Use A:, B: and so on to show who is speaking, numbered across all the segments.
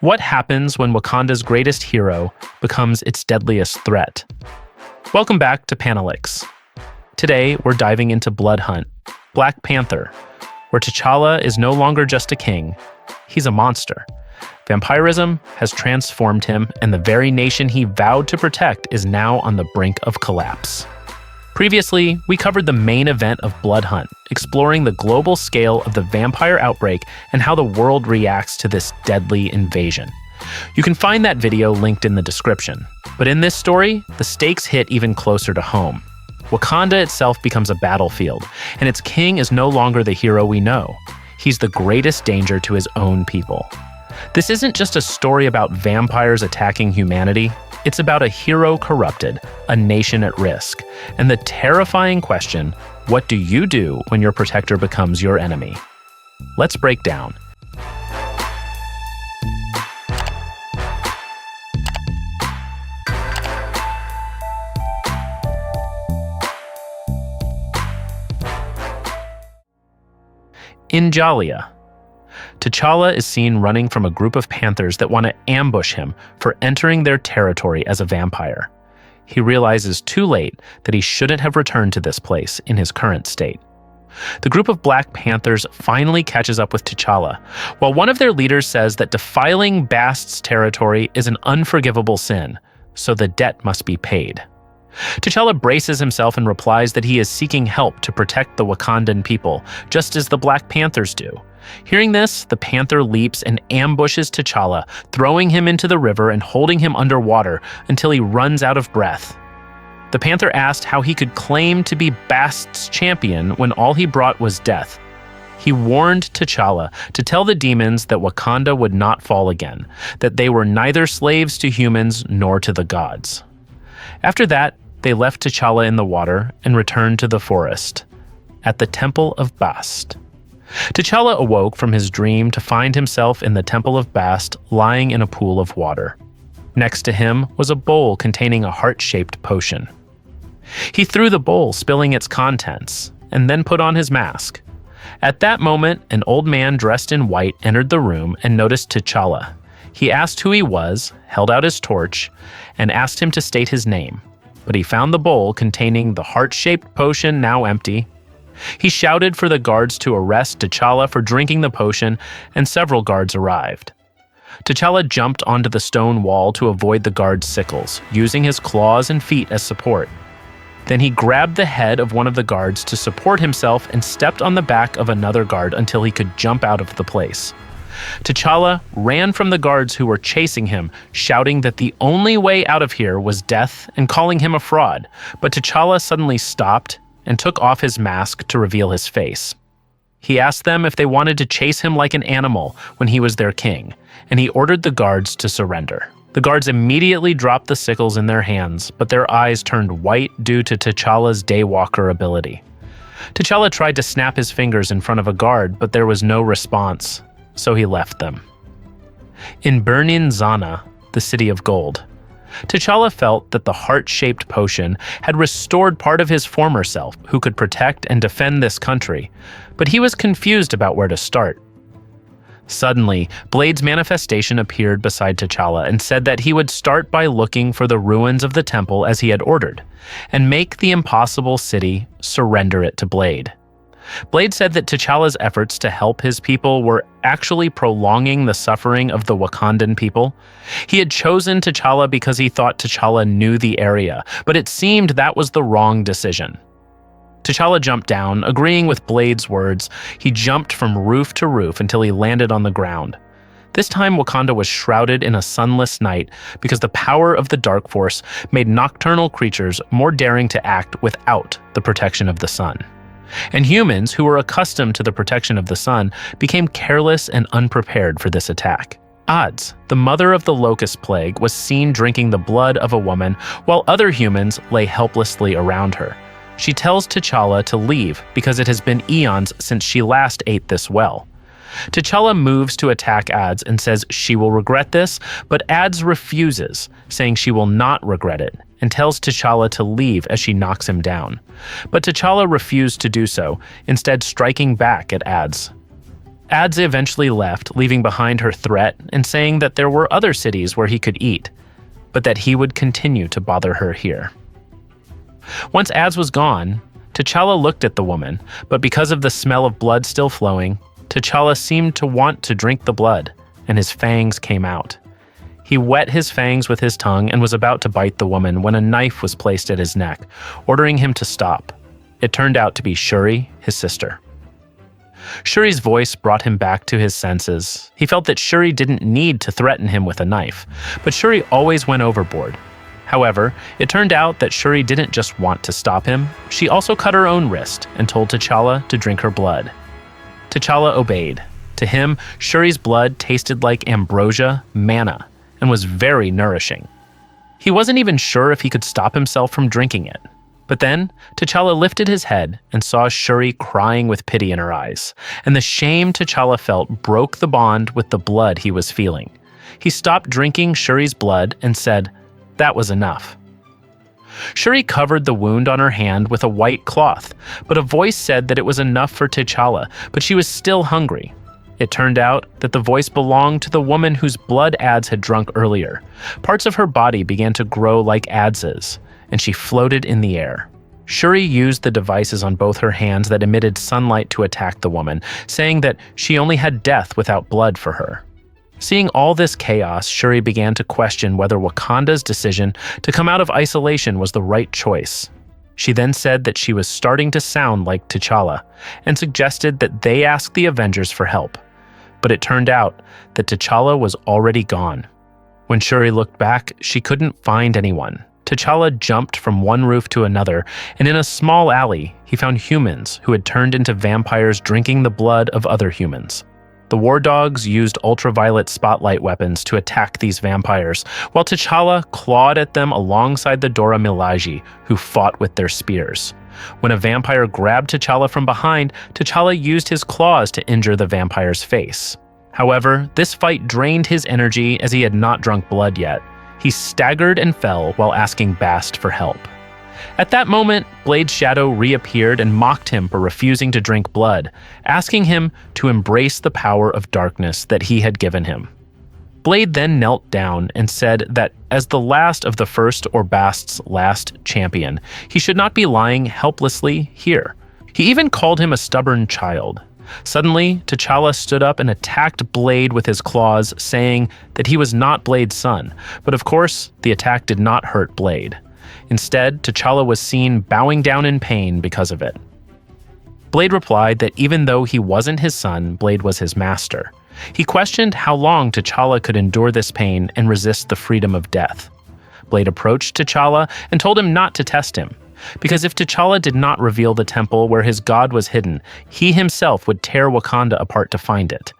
A: What happens when Wakanda's greatest hero becomes its deadliest threat? Welcome back to Panelix. Today, we're diving into Blood Hunt, Black Panther, where T'Challa is no longer just a king, he's a monster. Vampirism has transformed him, and the very nation he vowed to protect is now on the brink of collapse. Previously, we covered the main event of Blood Hunt, exploring the global scale of the vampire outbreak and how the world reacts to this deadly invasion. You can find that video linked in the description. But in this story, the stakes hit even closer to home. Wakanda itself becomes a battlefield, and its king is no longer the hero we know. He's the greatest danger to his own people. This isn't just a story about vampires attacking humanity. It's about a hero corrupted, a nation at risk, and the terrifying question, what do you do when your protector becomes your enemy? Let's break down. In Jalia, T'Challa is seen running from a group of panthers that want to ambush him for entering their territory as a vampire. He realizes too late that he shouldn't have returned to this place in his current state. The group of Black Panthers finally catches up with T'Challa, while one of their leaders says that defiling Bast's territory is an unforgivable sin, so the debt must be paid. T'Challa braces himself and replies that he is seeking help to protect the Wakandan people, just as the Black Panthers do. Hearing this, the Panther leaps and ambushes T'Challa, throwing him into the river and holding him underwater until he runs out of breath. The Panther asked how he could claim to be Bast's champion when all he brought was death. He warned T'Challa to tell the demons that Wakanda would not fall again, that they were neither slaves to humans nor to the gods. After that, they left T'Challa in the water and returned to the forest, at the Temple of Bast. T'Challa awoke from his dream to find himself in the Temple of Bast lying in a pool of water. Next to him was a bowl containing a heart-shaped potion. He threw the bowl, spilling its contents, and then put on his mask. At that moment, an old man dressed in white entered the room and noticed T'Challa. He asked who he was, held out his torch, and asked him to state his name. But he found the bowl containing the heart-shaped potion now empty. He shouted for the guards to arrest T'Challa for drinking the potion, and several guards arrived. T'Challa jumped onto the stone wall to avoid the guards' sickles, using his claws and feet as support. Then he grabbed the head of one of the guards to support himself and stepped on the back of another guard until he could jump out of the place. T'Challa ran from the guards who were chasing him, shouting that the only way out of here was death and calling him a fraud, but T'Challa suddenly stopped and took off his mask to reveal his face. He asked them if they wanted to chase him like an animal when he was their king, and he ordered the guards to surrender. The guards immediately dropped the sickles in their hands, but their eyes turned white due to T'Challa's Daywalker ability. T'Challa tried to snap his fingers in front of a guard, but there was no response, so he left them. In Burnin Zana, the City of Gold, T'Challa felt that the heart-shaped potion had restored part of his former self who could protect and defend this country, but he was confused about where to start. Suddenly, Blade's manifestation appeared beside T'Challa and said that he would start by looking for the ruins of the temple as he had ordered, and make the impossible city surrender it to Blade. Blade said that T'Challa's efforts to help his people were actually prolonging the suffering of the Wakandan people. He had chosen T'Challa because he thought T'Challa knew the area, but it seemed that was the wrong decision. T'Challa jumped down, agreeing with Blade's words. He jumped from roof to roof until he landed on the ground. This time, Wakanda was shrouded in a sunless night because the power of the Dark Force made nocturnal creatures more daring to act without the protection of the sun. And humans, who were accustomed to the protection of the sun, became careless and unprepared for this attack. Odds, the mother of the locust plague, was seen drinking the blood of a woman while other humans lay helplessly around her. She tells T'Challa to leave because it has been eons since she last ate this well. T'Challa moves to attack Adz and says she will regret this, but Adz refuses, saying she will not regret it, and tells T'Challa to leave as she knocks him down. But T'Challa refused to do so, instead striking back at Adz. Adze eventually left, leaving behind her threat and saying that there were other cities where he could eat, but that he would continue to bother her here. Once Adze was gone, TChalla looked at the woman, but because of the smell of blood still flowing, TChalla seemed to want to drink the blood, and his fangs came out. He wet his fangs with his tongue and was about to bite the woman when a knife was placed at his neck, ordering him to stop. It turned out to be Shuri, his sister. Shuri's voice brought him back to his senses. He felt that Shuri didn't need to threaten him with a knife, but Shuri always went overboard. However, it turned out that Shuri didn't just want to stop him, she also cut her own wrist and told TChalla to drink her blood. TChalla obeyed. To him, Shuri's blood tasted like ambrosia, manna, and was very nourishing. He wasn't even sure if he could stop himself from drinking it. But then, TChalla lifted his head and saw Shuri crying with pity in her eyes, and the shame TChalla felt broke the bond with the blood he was feeling. He stopped drinking Shuri's blood and said, "That was enough." Shuri covered the wound on her hand with a white cloth, but a voice said that it was enough for TChalla, but she was still hungry. It turned out that the voice belonged to the woman whose blood Adze had drunk earlier. Parts of her body began to grow like Adze's, and she floated in the air. Shuri used the devices on both her hands that emitted sunlight to attack the woman, saying that she only had death without blood for her. Seeing all this chaos, Shuri began to question whether Wakanda's decision to come out of isolation was the right choice. She then said that she was starting to sound like TChalla, and suggested that they ask the Avengers for help. But it turned out that TChalla was already gone. When Shuri looked back, she couldn't find anyone. TChalla jumped from one roof to another, and in a small alley, he found humans who had turned into vampires drinking the blood of other humans. The war dogs used ultraviolet spotlight weapons to attack these vampires, while TChalla clawed at them alongside the Dora Milaje, who fought with their spears. When a vampire grabbed TChalla from behind, TChalla used his claws to injure the vampire's face. However, this fight drained his energy as he had not drunk blood yet. He staggered and fell while asking Bast for help. At that moment, Blade's shadow reappeared and mocked him for refusing to drink blood, asking him to embrace the power of darkness that he had given him. Blade then knelt down and said that as the last of the first or Bast's last champion, he should not be lying helplessly here. He even called him a stubborn child. Suddenly, TChalla stood up and attacked Blade with his claws, saying that he was not Blade's son, but of course, the attack did not hurt Blade. Instead, TChalla was seen bowing down in pain because of it. Blade replied that even though he wasn't his son, Blade was his master. He questioned how long TChalla could endure this pain and resist the freedom of death. Blade approached TChalla and told him not to test him, because if TChalla did not reveal the temple where his god was hidden, he himself would tear Wakanda apart to find it.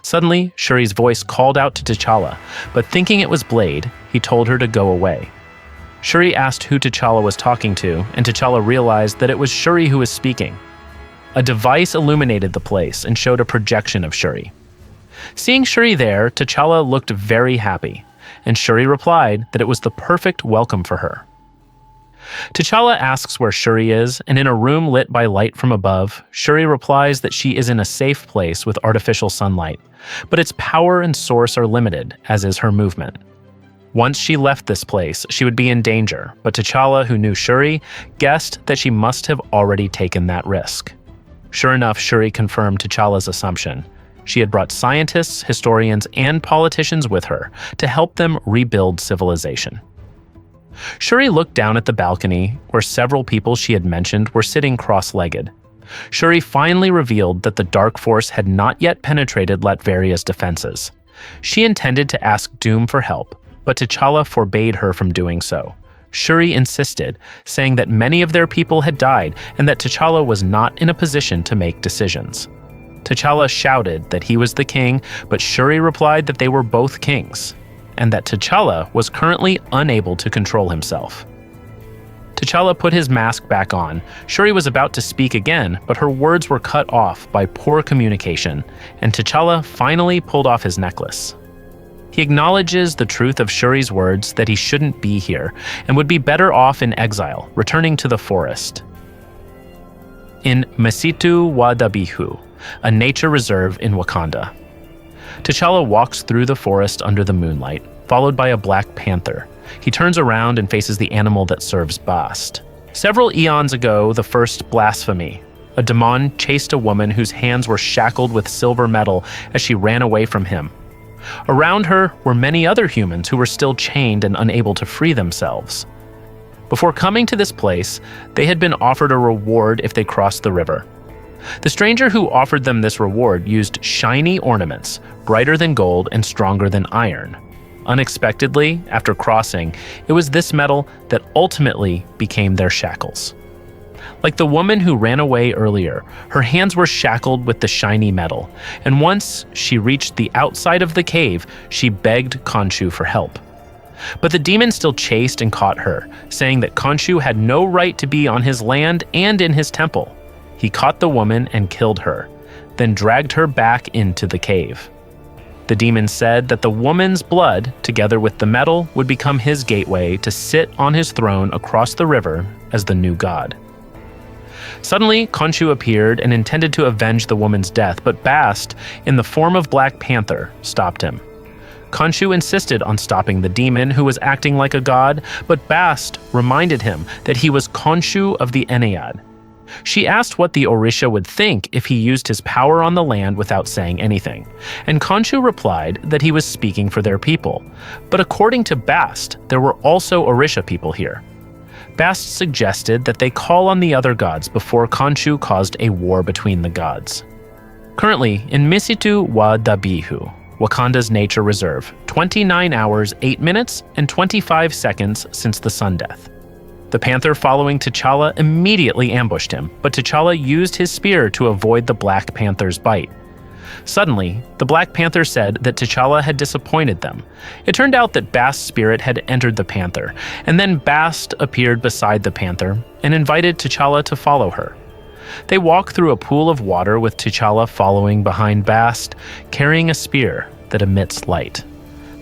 A: Suddenly, Shuri's voice called out to TChalla, but thinking it was Blade, he told her to go away. Shuri asked who TChalla was talking to, and TChalla realized that it was Shuri who was speaking. A device illuminated the place and showed a projection of Shuri. Seeing Shuri there, TChalla looked very happy, and Shuri replied that it was the perfect welcome for her. TChalla asks where Shuri is, and in a room lit by light from above, Shuri replies that she is in a safe place with artificial sunlight, but its power and source are limited, as is her movement. Once she left this place, she would be in danger, but TChalla, who knew Shuri, guessed that she must have already taken that risk. Sure enough, Shuri confirmed TChalla's assumption. She had brought scientists, historians, and politicians with her to help them rebuild civilization. Shuri looked down at the balcony, where several people she had mentioned were sitting cross-legged. Shuri finally revealed that the Dark Force had not yet penetrated Latveria's defenses. She intended to ask Doom for help, but T'Challa forbade her from doing so. Shuri insisted, saying that many of their people had died and that T'Challa was not in a position to make decisions. T'Challa shouted that he was the king, but Shuri replied that they were both kings, and that T'Challa was currently unable to control himself. T'Challa put his mask back on. Shuri was about to speak again, but her words were cut off by poor communication, and T'Challa finally pulled off his necklace. He acknowledges the truth of Shuri's words that he shouldn't be here and would be better off in exile, returning to the forest. In Mesitu Wadabihu, a nature reserve in Wakanda. T'Challa walks through the forest under the moonlight, followed by a black panther. He turns around and faces the animal that serves Bast. Several eons ago, the first blasphemy. A demon chased a woman whose hands were shackled with silver metal as she ran away from him. Around her were many other humans who were still chained and unable to free themselves. Before coming to this place, they had been offered a reward if they crossed the river. The stranger who offered them this reward used shiny ornaments, brighter than gold and stronger than iron. Unexpectedly, after crossing, it was this metal that ultimately became their shackles. Like the woman who ran away earlier, her hands were shackled with the shiny metal, and once she reached the outside of the cave, she begged Khonshu for help. But the demon still chased and caught her, saying that Khonshu had no right to be on his land and in his temple. He caught the woman and killed her, then dragged her back into the cave. The demon said that the woman's blood, together with the metal, would become his gateway to sit on his throne across the river as the new god. Suddenly, Khonshu appeared and intended to avenge the woman's death, but Bast, in the form of Black Panther, stopped him. Khonshu insisted on stopping the demon, who was acting like a god, but Bast reminded him that he was Khonshu of the Ennead. She asked what the Orisha would think if he used his power on the land without saying anything, and Khonshu replied that he was speaking for their people. But according to Bast, there were also Orisha people here. Bast suggested that they call on the other gods before Khonshu caused a war between the gods. Currently, in Misitu wa Dabihu, Wakanda's nature reserve, 29 hours, 8 minutes, and 25 seconds since the sun death. The panther following T'Challa immediately ambushed him, but T'Challa used his spear to avoid the Black Panther's bite. Suddenly, the Black Panther said that T'Challa had disappointed them. It turned out that Bast's spirit had entered the panther, and then Bast appeared beside the panther and invited T'Challa to follow her. They walk through a pool of water with T'Challa following behind Bast, carrying a spear that emits light.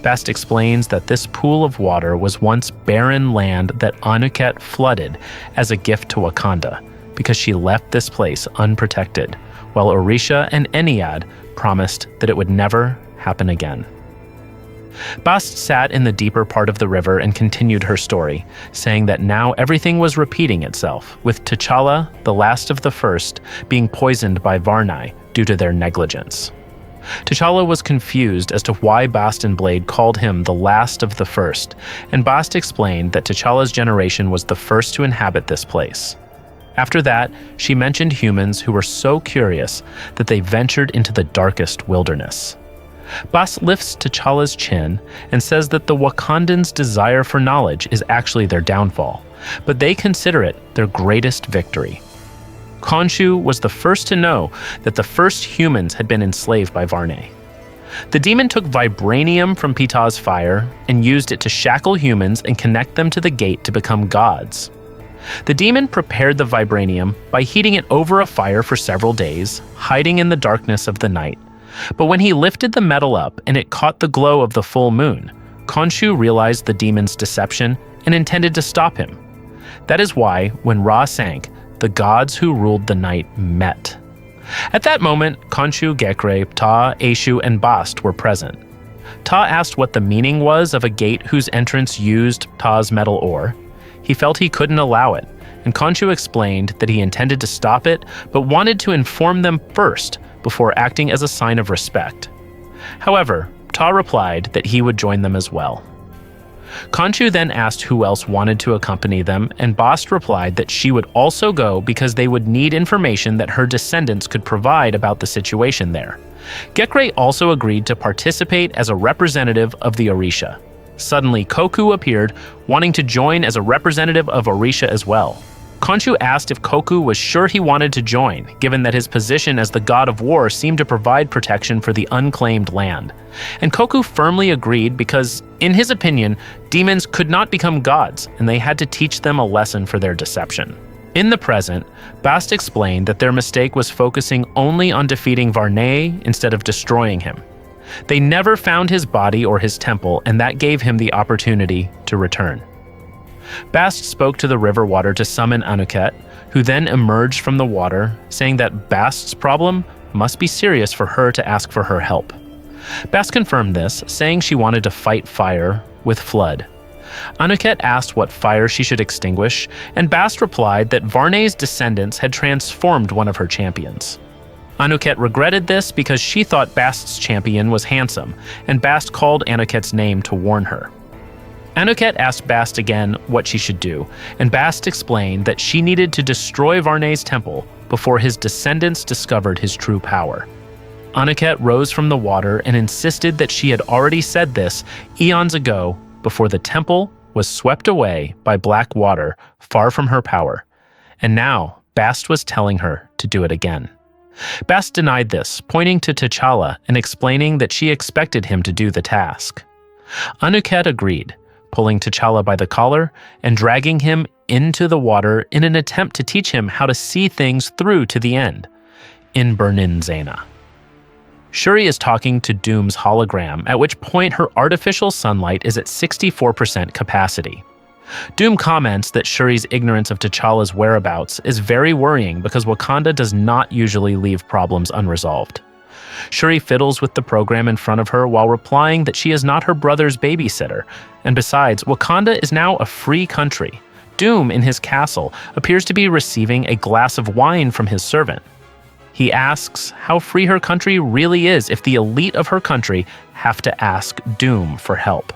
A: Bast explains that this pool of water was once barren land that Anuket flooded as a gift to Wakanda, because she left this place unprotected, while Orisha and Ennead promised that it would never happen again. Bast sat in the deeper part of the river and continued her story, saying that now everything was repeating itself, with T'Challa, the last of the first, being poisoned by Varnai due to their negligence. T'Challa was confused as to why Bast and Blade called him the last of the first, and Bast explained that T'Challa's generation was the first to inhabit this place. After that, she mentioned humans who were so curious that they ventured into the darkest wilderness. Bast lifts T'Challa's chin and says that the Wakandans' desire for knowledge is actually their downfall, but they consider it their greatest victory. Khonshu was the first to know that the first humans had been enslaved by Varnai. The demon took vibranium from Pita's fire and used it to shackle humans and connect them to the gate to become gods. The demon prepared the vibranium by heating it over a fire for several days, hiding in the darkness of the night. But when he lifted the metal up and it caught the glow of the full moon, Khonshu realized the demon's deception and intended to stop him. That is why, when Ra sank, the gods who ruled the night met. At that moment, Khonshu, Gekre, Ta, Eshu, and Bast were present. Ta asked what the meaning was of a gate whose entrance used Ta's metal ore. He felt he couldn't allow it, and Khonshu explained that he intended to stop it, but wanted to inform them first before acting as a sign of respect. However, Ta replied that he would join them as well. Khonshu then asked who else wanted to accompany them, and Bast replied that she would also go because they would need information that her descendants could provide about the situation there. Gekre also agreed to participate as a representative of the Orisha. Suddenly, Koku appeared, wanting to join as a representative of Orisha as well. Khonshu asked if Koku was sure he wanted to join, given that his position as the god of war seemed to provide protection for the unclaimed land. And Koku firmly agreed because, in his opinion, demons could not become gods, and they had to teach them a lesson for their deception. In the present, Bast explained that their mistake was focusing only on defeating Varnai instead of destroying him. They never found his body or his temple, and that gave him the opportunity to return. Bast spoke to the river water to summon Anuket, who then emerged from the water, saying that Bast's problem Must be serious for her to ask for her help. Bast confirmed this, saying she wanted to fight fire with flood. Anuket asked what fire she should extinguish, and Bast replied that Varney's descendants had transformed one of her champions. Anuket regretted this because she thought Bast's champion was handsome, and Bast called Anuket's name to warn her. Anuket asked Bast again what she should do, and Bast explained that she needed to destroy Varney's temple before his descendants discovered his true power. Anuket rose from the water and insisted that she had already said this eons ago before the temple was swept away by black water far from her power, and now Bast was telling her to do it again. Bast denied this, pointing to TChalla and explaining that she expected him to do the task. Anuket agreed, pulling TChalla by the collar and dragging him into the water in an attempt to teach him how to see things through to the end, in Burnin Zena. Shuri is talking to Doom's hologram, at which point her artificial sunlight is at 64% capacity. Doom comments that Shuri's ignorance of T'Challa's whereabouts is very worrying because Wakanda does not usually leave problems unresolved. Shuri fiddles with the program in front of her while replying that she is not her brother's babysitter, and besides, Wakanda is now a free country. Doom, in his castle, appears to be receiving a glass of wine from his servant. He asks how free her country really is if the elite of her country have to ask Doom for help.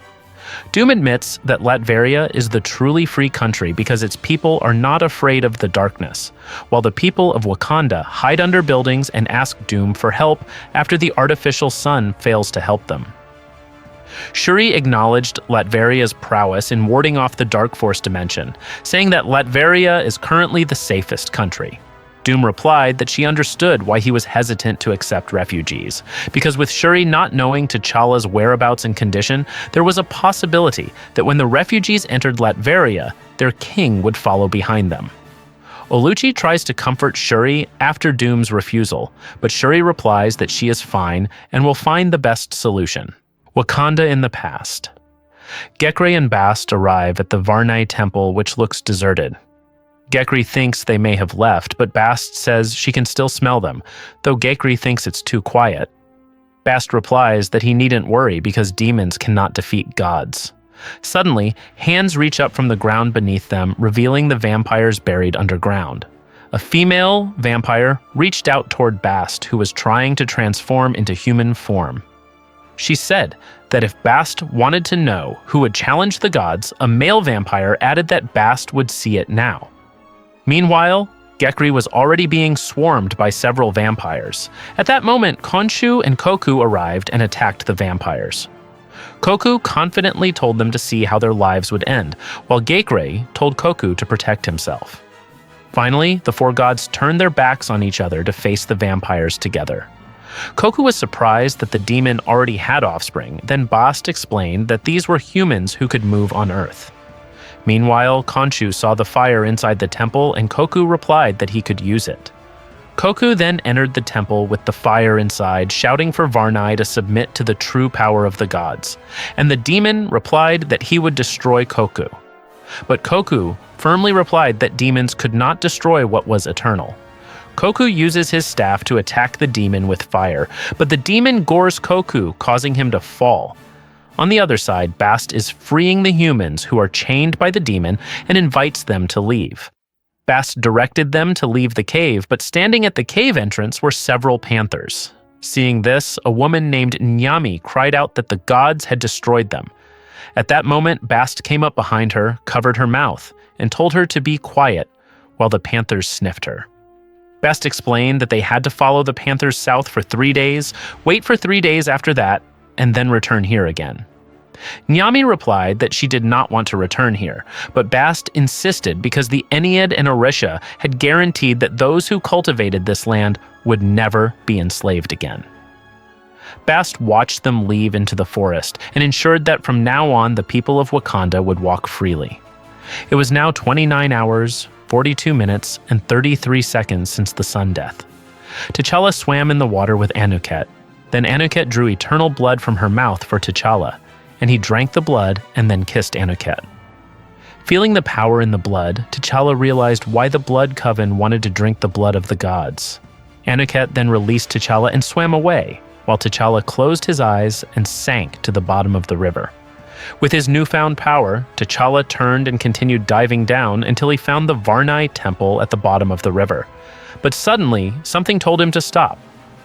A: Doom admits that Latveria is the truly free country because its people are not afraid of the darkness, while the people of Wakanda hide under buildings and ask Doom for help after the artificial sun fails to help them. Shuri acknowledged Latveria's prowess in warding off the Dark Force dimension, saying that Latveria is currently the safest country. Doom replied that she understood why he was hesitant to accept refugees, because with Shuri not knowing T'Challa's whereabouts and condition, there was a possibility that when the refugees entered Latveria, their king would follow behind them. Oluchi tries to comfort Shuri after Doom's refusal, but Shuri replies that she is fine and will find the best solution. Wakanda in the past. Gekre and Bast arrive at the Varney temple, which looks deserted. Gekre thinks they may have left, but Bast says she can still smell them, though Gekre thinks it's too quiet. Bast replies that he needn't worry because demons cannot defeat gods. Suddenly, hands reach up from the ground beneath them, revealing the vampires buried underground. A female vampire reached out toward Bast, who was trying to transform into human form. She said that if Bast wanted to know who would challenge the gods, a male vampire added that Bast would see it now. Meanwhile, Gekre was already being swarmed by several vampires. At that moment, Khonshu and Koku arrived and attacked the vampires. Koku confidently told them to see how their lives would end, while Gekre told Koku to protect himself. Finally, the four gods turned their backs on each other to face the vampires together. Koku was surprised that the demon already had offspring, then Bast explained that these were humans who could move on Earth. Meanwhile, Khonshu saw the fire inside the temple and Koku replied that he could use it. Koku then entered the temple with the fire inside, shouting for Varney to submit to the true power of the gods, and the demon replied that he would destroy Koku. But Koku firmly replied that demons could not destroy what was eternal. Koku uses his staff to attack the demon with fire, but the demon gores Koku, causing him to fall. On the other side, Bast is freeing the humans who are chained by the demon and invites them to leave. Bast directed them to leave the cave, but standing at the cave entrance were several panthers. Seeing this, a woman named Nyami cried out that the gods had destroyed them. At that moment, Bast came up behind her, covered her mouth, and told her to be quiet while the panthers sniffed her. Bast explained that they had to follow the panthers south for 3 days, wait for 3 days after that, and then return here again. Nyami replied that she did not want to return here, but Bast insisted because the Ennead and Orisha had guaranteed that those who cultivated this land would never be enslaved again. Bast watched them leave into the forest and ensured that from now on the people of Wakanda would walk freely. It was now 29 hours, 42 minutes, and 33 seconds since the sun death. T'Challa swam in the water with Anuket. Then Anuket drew eternal blood from her mouth for T'Challa, and he drank the blood and then kissed Anuket. Feeling the power in the blood, T'Challa realized why the Blood Coven wanted to drink the blood of the gods. Anuket then released T'Challa and swam away, while T'Challa closed his eyes and sank to the bottom of the river. With his newfound power, T'Challa turned and continued diving down until he found the Varnai temple at the bottom of the river. But suddenly, something told him to stop.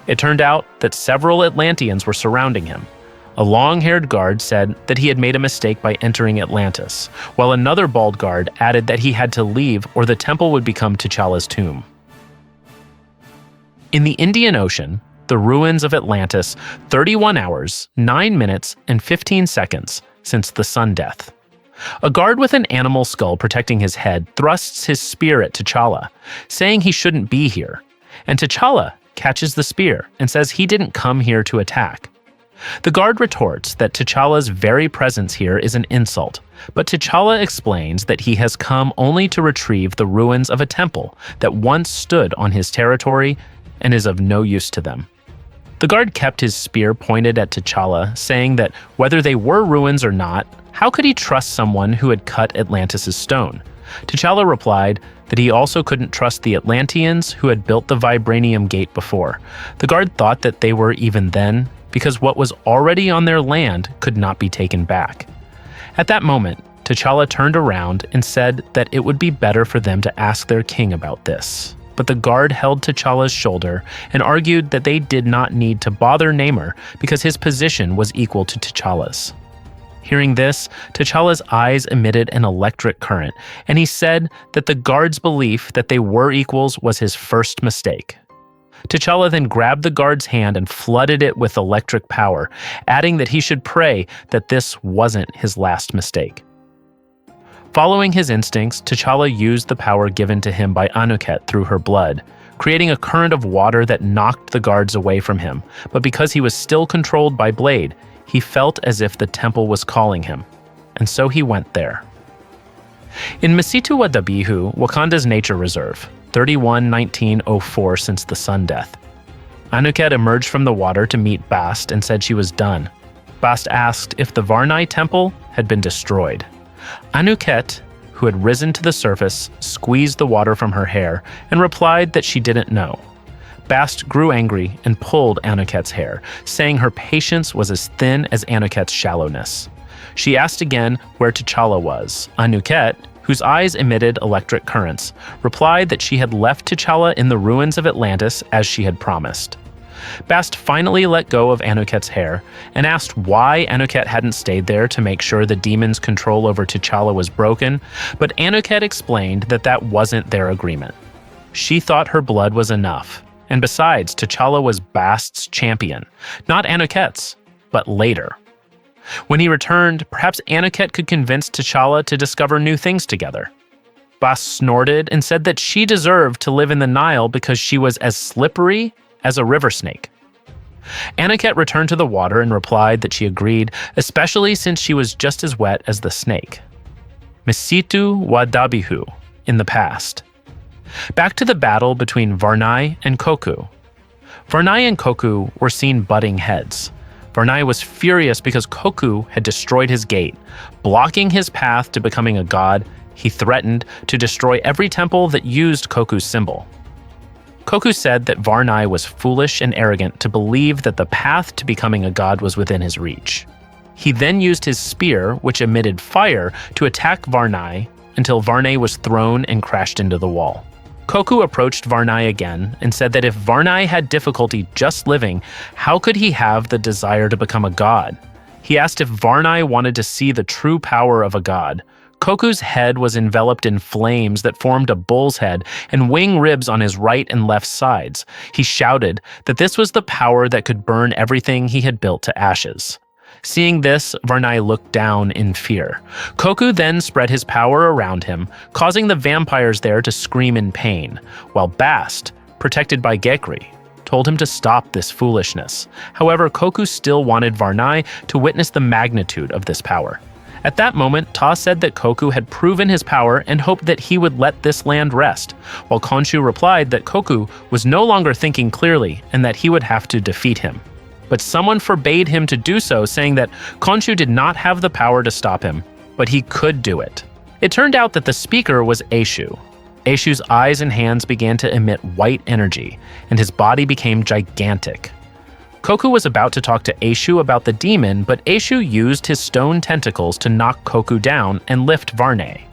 A: It turned out that several Atlanteans were surrounding him. A long-haired guard said that he had made a mistake by entering Atlantis, while another bald guard added that he had to leave or the temple would become T'Challa's tomb. In the Indian Ocean, the ruins of Atlantis, 31 hours, 9 minutes, and 15 seconds since the sun death. A guard with an animal skull protecting his head thrusts his spear at T'Challa, saying he shouldn't be here, and T'Challa catches the spear and says he didn't come here to attack. The guard retorts that T'Challa's very presence here is an insult, but T'Challa explains that he has come only to retrieve the ruins of a temple that once stood on his territory and is of no use to them. The guard kept his spear pointed at T'Challa, saying that whether they were ruins or not, how could he trust someone who had cut Atlantis' stone? T'Challa replied that he also couldn't trust the Atlanteans who had built the Vibranium Gate before. The guard thought that they were even then, because what was already on their land could not be taken back. At that moment, T'Challa turned around and said that it would be better for them to ask their king about this. But the guard held T'Challa's shoulder and argued that they did not need to bother Namor because his position was equal to T'Challa's. Hearing this, T'Challa's eyes emitted an electric current, and he said that the guard's belief that they were equals was his first mistake. T'Challa then grabbed the guard's hand and flooded it with electric power, adding that he should pray that this wasn't his last mistake. Following his instincts, T'Challa used the power given to him by Anuket through her blood, creating a current of water that knocked the guards away from him, but because he was still controlled by Blade, he felt as if the temple was calling him, and so he went there. In Msitu wa Dabihu, Wakanda's nature reserve, 31-1904 since the sun death, Anuket emerged from the water to meet Bast and said she was done. Bast asked if the Varnai temple had been destroyed. Anuket, who had risen to the surface, squeezed the water from her hair and replied that she didn't know. Bast grew angry and pulled Anuket's hair, saying her patience was as thin as Anuket's shallowness. She asked again where T'Challa was. Anuket, whose eyes emitted electric currents, replied that she had left T'Challa in the ruins of Atlantis as she had promised. Bast finally let go of Anuket's hair and asked why Anuket hadn't stayed there to make sure the demon's control over T'Challa was broken, but Anuket explained that that wasn't their agreement. She thought her blood was enough, and besides, T'Challa was Bast's champion, not Anuket's, but later. When he returned, perhaps Anuket could convince T'Challa to discover new things together. Bast snorted and said that she deserved to live in the Nile because she was as slippery as a river snake. Anuket returned to the water and replied that she agreed, especially since she was just as wet as the snake. Msitu wa Dabihu, in the past. Back to the battle between Varnai and Koku. Varnai and Koku were seen butting heads. Varnai was furious because Koku had destroyed his gate. Blocking his path to becoming a god, he threatened to destroy every temple that used Koku's symbol. Koku said that Varnai was foolish and arrogant to believe that the path to becoming a god was within his reach. He then used his spear, which emitted fire, to attack Varnai until Varnai was thrown and crashed into the wall. Koku approached Varnai again and said that if Varnai had difficulty just living, how could he have the desire to become a god? He asked if Varnai wanted to see the true power of a god. Koku's head was enveloped in flames that formed a bull's head and wing ribs on his right and left sides. He shouted that this was the power that could burn everything he had built to ashes. Seeing this, Varnai looked down in fear. Koku then spread his power around him, causing the vampires there to scream in pain, while Bast, protected by Gekri, told him to stop this foolishness. However, Koku still wanted Varnai to witness the magnitude of this power. At that moment, Ta said that Koku had proven his power and hoped that he would let this land rest, while Khonshu replied that Koku was no longer thinking clearly and that he would have to defeat him. But someone forbade him to do so, saying that Khonshu did not have the power to stop him, but he could do it. It turned out that the speaker was Eshu. Eshu's eyes and hands began to emit white energy, and his body became gigantic. Koku was about to talk to Eshu about the demon, but Eshu used his stone tentacles to knock Koku down and lift Varney.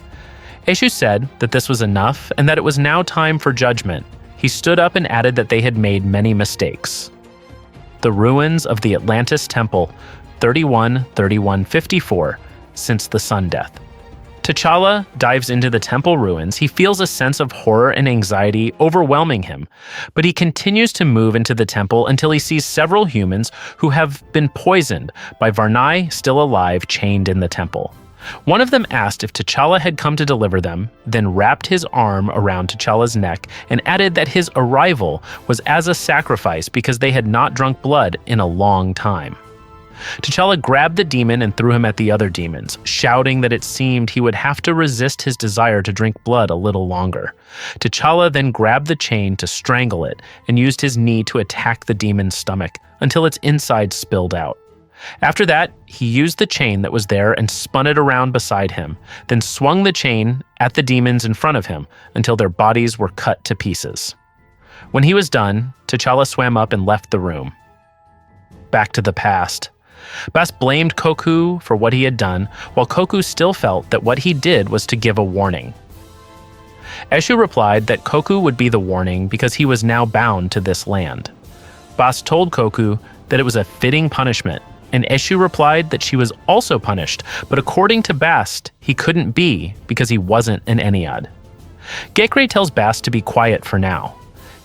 A: Eshu said that this was enough and that it was now time for judgment. He stood up and added that they had made many mistakes. The ruins of the Atlantis Temple, 31-31-54, since the sun death. T'Challa dives into the temple ruins. He feels a sense of horror and anxiety overwhelming him, but he continues to move into the temple until he sees several humans who have been poisoned by Varney still alive, chained in the temple. One of them asked if T'Challa had come to deliver them, then wrapped his arm around T'Challa's neck and added that his arrival was as a sacrifice because they had not drunk blood in a long time. T'Challa grabbed the demon and threw him at the other demons, shouting that it seemed he would have to resist his desire to drink blood a little longer. T'Challa then grabbed the chain to strangle it and used his knee to attack the demon's stomach until its inside spilled out. After that, he used the chain that was there and spun it around beside him, then swung the chain at the demons in front of him until their bodies were cut to pieces. When he was done, T'Challa swam up and left the room. Back to the past. Bast blamed Koku for what he had done, while Koku still felt that what he did was to give a warning. Eshu replied that Koku would be the warning because he was now bound to this land. Bast told Koku that it was a fitting punishment, and Eshu replied that she was also punished, but according to Bast, he couldn't be because he wasn't an Ennead. Gekre tells Bast to be quiet for now.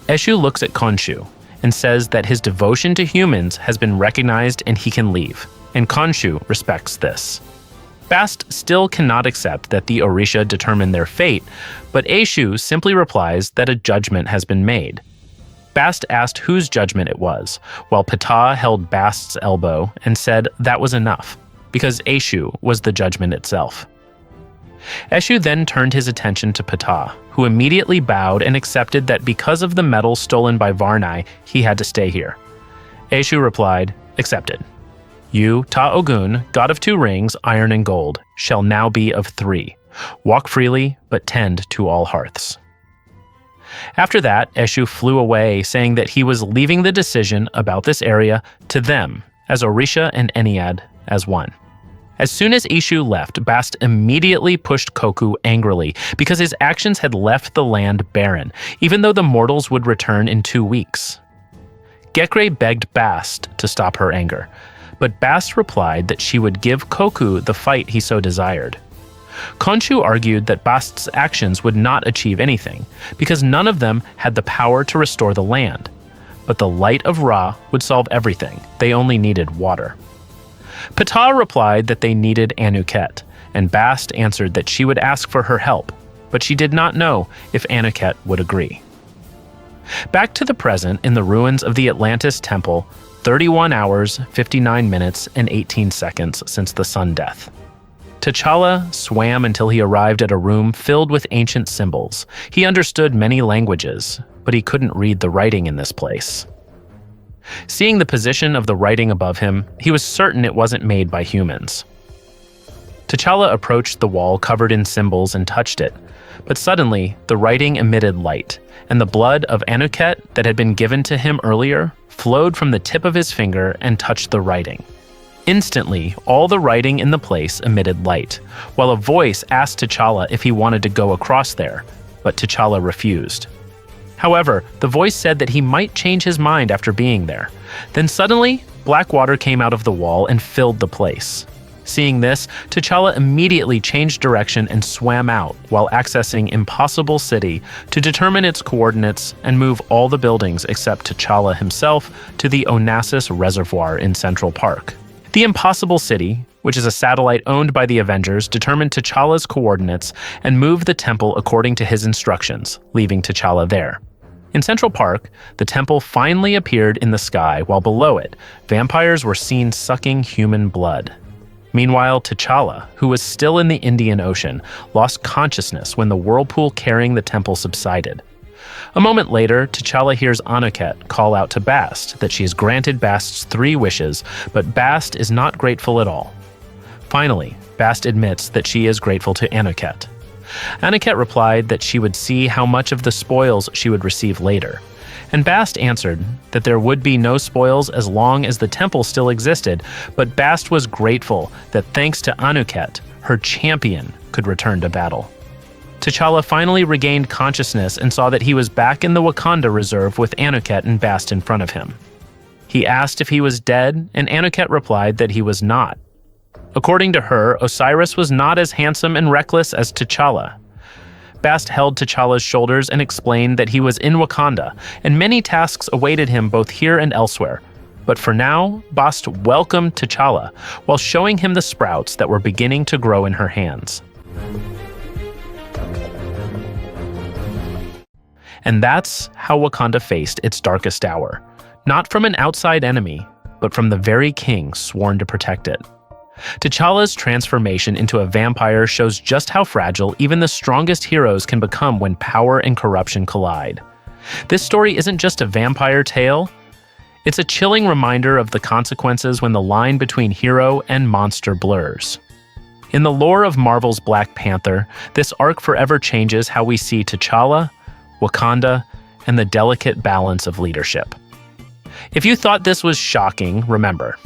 A: Eshu looks at Khonshu and says that his devotion to humans has been recognized and he can leave, and Khonshu respects this. Bast still cannot accept that the Orisha determine their fate, but Eshu simply replies that a judgment has been made. Bast asked whose judgment it was, while Ptah held Bast's elbow and said that was enough, because Eshu was the judgment itself. Eshu then turned his attention to Ptah, who immediately bowed and accepted that because of the metal stolen by Varney, he had to stay here. Eshu replied, "Accepted. You, Ta Ogun, god of 2 rings, iron and gold, shall now be of 3. Walk freely, but tend to all hearths." After that, Eshu flew away, saying that he was leaving the decision about this area to them, as Orisha and Ennead as one. As soon as Eshu left, Bast immediately pushed Koku angrily because his actions had left the land barren, even though the mortals would return in 2 weeks. Gekre begged Bast to stop her anger, but Bast replied that she would give Koku the fight he so desired. Khonshu argued that Bast's actions would not achieve anything, because none of them had the power to restore the land. But the light of Ra would solve everything. They only needed water. Ptah replied that they needed Anuket, and Bast answered that she would ask for her help, but she did not know if Anuket would agree. Back to the present in the ruins of the Atlantis Temple, 31 hours, 59 minutes, and 18 seconds since the sun death. T'Challa swam until he arrived at a room filled with ancient symbols. He understood many languages, but he couldn't read the writing in this place. Seeing the position of the writing above him, he was certain it wasn't made by humans. T'Challa approached the wall covered in symbols and touched it, but suddenly the writing emitted light, and the blood of Anuket that had been given to him earlier flowed from the tip of his finger and touched the writing. Instantly, all the writing in the place emitted light, while a voice asked T'Challa if he wanted to go across there, but T'Challa refused. However, the voice said that he might change his mind after being there. Then suddenly, black water came out of the wall and filled the place. Seeing this, T'Challa immediately changed direction and swam out while accessing Impossible City to determine its coordinates and move all the buildings except T'Challa himself to the Onassis Reservoir in Central Park. The Impossible City, which is a satellite owned by the Avengers, determined T'Challa's coordinates and moved the temple according to his instructions, leaving T'Challa there. In Central Park, the temple finally appeared in the sky, while below it, vampires were seen sucking human blood. Meanwhile, T'Challa, who was still in the Indian Ocean, lost consciousness when the whirlpool carrying the temple subsided. A moment later, T'Challa hears Anuket call out to Bast that she has granted Bast's 3 wishes, but Bast is not grateful at all. Finally, Bast admits that she is grateful to Anuket. Anuket replied that she would see how much of the spoils she would receive later. And Bast answered that there would be no spoils as long as the temple still existed, but Bast was grateful that thanks to Anuket, her champion could return to battle. T'Challa finally regained consciousness and saw that he was back in the Wakanda reserve with Anuket and Bast in front of him. He asked if he was dead, and Anuket replied that he was not. According to her, Osiris was not as handsome and reckless as T'Challa. Bast held T'Challa's shoulders and explained that he was in Wakanda, and many tasks awaited him both here and elsewhere. But for now, Bast welcomed T'Challa, while showing him the sprouts that were beginning to grow in her hands. And that's how Wakanda faced its darkest hour. Not from an outside enemy, but from the very king sworn to protect it. T'Challa's transformation into a vampire shows just how fragile even the strongest heroes can become when power and corruption collide. This story isn't just a vampire tale, it's a chilling reminder of the consequences when the line between hero and monster blurs. In the lore of Marvel's Black Panther, this arc forever changes how we see T'Challa, Wakanda, and the delicate balance of leadership. If you thought this was shocking, remember,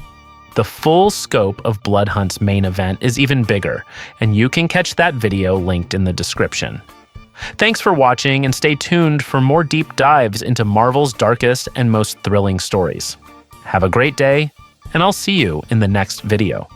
A: the full scope of Blood Hunt's main event is even bigger, and you can catch that video linked in the description. Thanks for watching, and stay tuned for more deep dives into Marvel's darkest and most thrilling stories. Have a great day, and I'll see you in the next video.